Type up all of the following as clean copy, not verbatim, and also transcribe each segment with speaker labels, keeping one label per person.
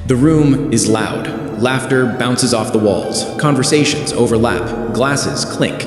Speaker 1: The room is loud. Laughter bounces off the walls. Conversations overlap. Glasses clink.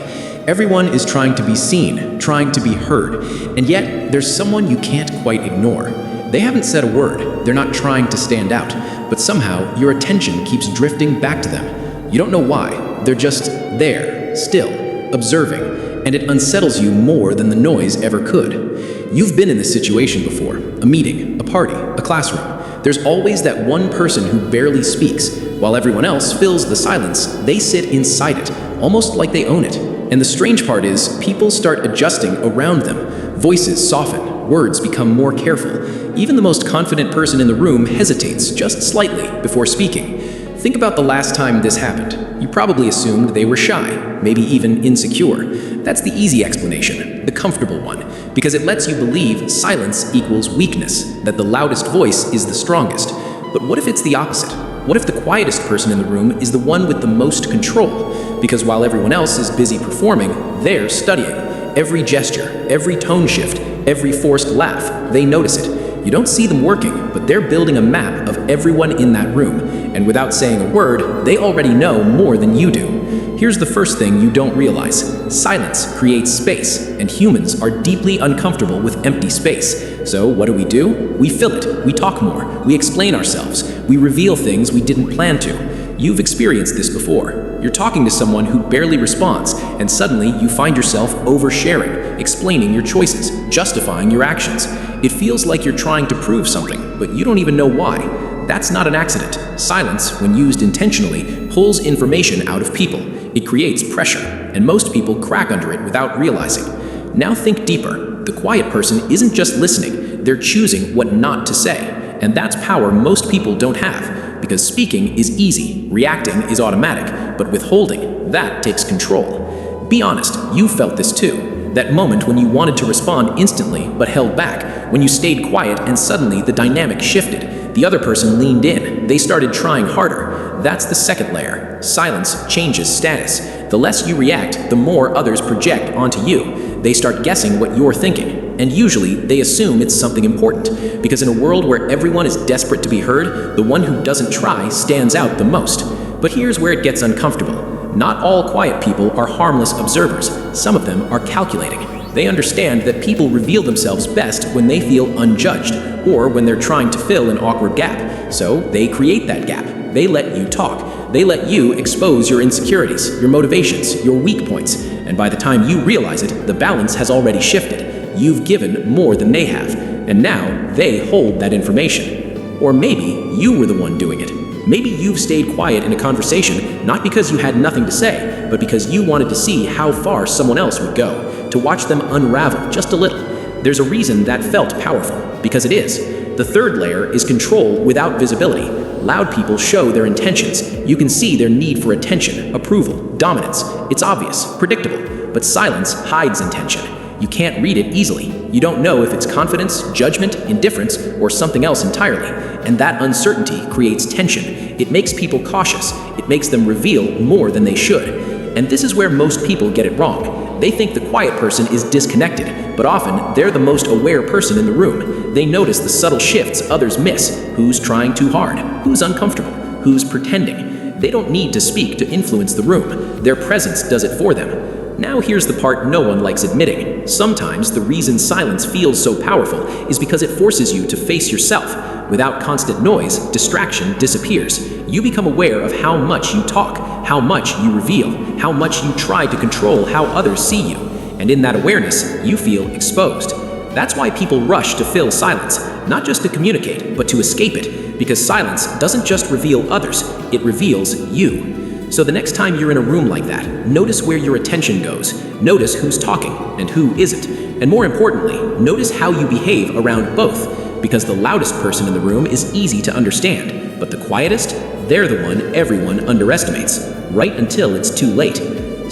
Speaker 1: Everyone is trying to be seen, trying to be heard, and yet there's someone you can't quite ignore. They haven't said a word. They're not trying to stand out, but somehow your attention keeps drifting back to them. You don't know why. They're just there, still, observing, and it unsettles you more than the noise ever could. You've been in this situation before. A meeting, a party, a classroom. There's always that one person who barely speaks. While everyone else fills the silence, they sit inside it, almost like they own it. And the strange part is, people start adjusting around them. Voices soften, words become more careful. Even the most confident person in the room hesitates just slightly before speaking. Think about the last time this happened. You probably assumed they were shy, maybe even insecure. That's the easy explanation, the comfortable one, because it lets you believe silence equals weakness, that the loudest voice is the strongest. But what if it's the opposite? What if the quietest person in the room is the one with the most control? Because while everyone else is busy performing, they're studying. Every gesture, every tone shift, every forced laugh, they notice it. You don't see them working, but they're building a map of everyone in that room. And without saying a word, they already know more than you do. Here's the first thing you don't realize. Silence creates space, and humans are deeply uncomfortable with empty space. So what do? We fill it. We talk more. We explain ourselves. We reveal things we didn't plan to. You've experienced this before. You're talking to someone who barely responds, and suddenly you find yourself oversharing, explaining your choices, justifying your actions. It feels like you're trying to prove something, but you don't even know why. That's not an accident. Silence, when used intentionally, pulls information out of people. It creates pressure, and most people crack under it without realizing. Now think deeper. The quiet person isn't just listening, they're choosing what not to say. And that's power most people don't have, because speaking is easy, reacting is automatic, but withholding, that takes control. Be honest, you felt this too. That moment when you wanted to respond instantly but held back, when you stayed quiet and suddenly the dynamic shifted. The other person leaned in, they started trying harder. That's the second layer. Silence changes status. The less you react, the more others project onto you. They start guessing what you're thinking, and usually they assume it's something important, because in a world where everyone is desperate to be heard, the one who doesn't try stands out the most. But here's where it gets uncomfortable. Not all quiet people are harmless observers. Some of them are calculating. They understand that people reveal themselves best when they feel unjudged, or when they're trying to fill an awkward gap. So they create that gap. They let you talk. They let you expose your insecurities, your motivations, your weak points. And by the time you realize it, the balance has already shifted. You've given more than they have, and now they hold that information. Or maybe you were the one doing it. Maybe you've stayed quiet in a conversation, not because you had nothing to say, but because you wanted to see how far someone else would go, to watch them unravel just a little. There's a reason that felt powerful, because it is. The third layer is control without visibility. Loud people show their intentions. You can see their need for attention, approval, dominance. It's obvious, predictable, but silence hides intention. You can't read it easily. You don't know if it's confidence, judgment, indifference, or something else entirely. And that uncertainty creates tension. It makes people cautious. It makes them reveal more than they should. And this is where most people get it wrong. They think the quiet person is disconnected, but often they're the most aware person in the room. They notice the subtle shifts others miss. Who's trying too hard? Who's uncomfortable? Who's pretending? They don't need to speak to influence the room. Their presence does it for them. Now here's the part no one likes admitting. Sometimes the reason silence feels so powerful is because it forces you to face yourself. Without constant noise, distraction disappears. You become aware of how much you talk, how much you reveal, how much you try to control how others see you. And in that awareness, you feel exposed. That's why people rush to fill silence, not just to communicate, but to escape it. Because silence doesn't just reveal others, it reveals you. So the next time you're in a room like that, notice where your attention goes. Notice who's talking and who isn't. And more importantly, notice how you behave around both. Because the loudest person in the room is easy to understand, but the quietest, they're the one everyone underestimates, right until it's too late.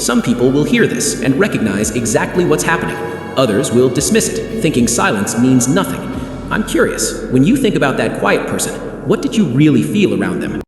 Speaker 1: Some people will hear this and recognize exactly what's happening. Others will dismiss it, thinking silence means nothing. I'm curious, when you think about that quiet person, what did you really feel around them?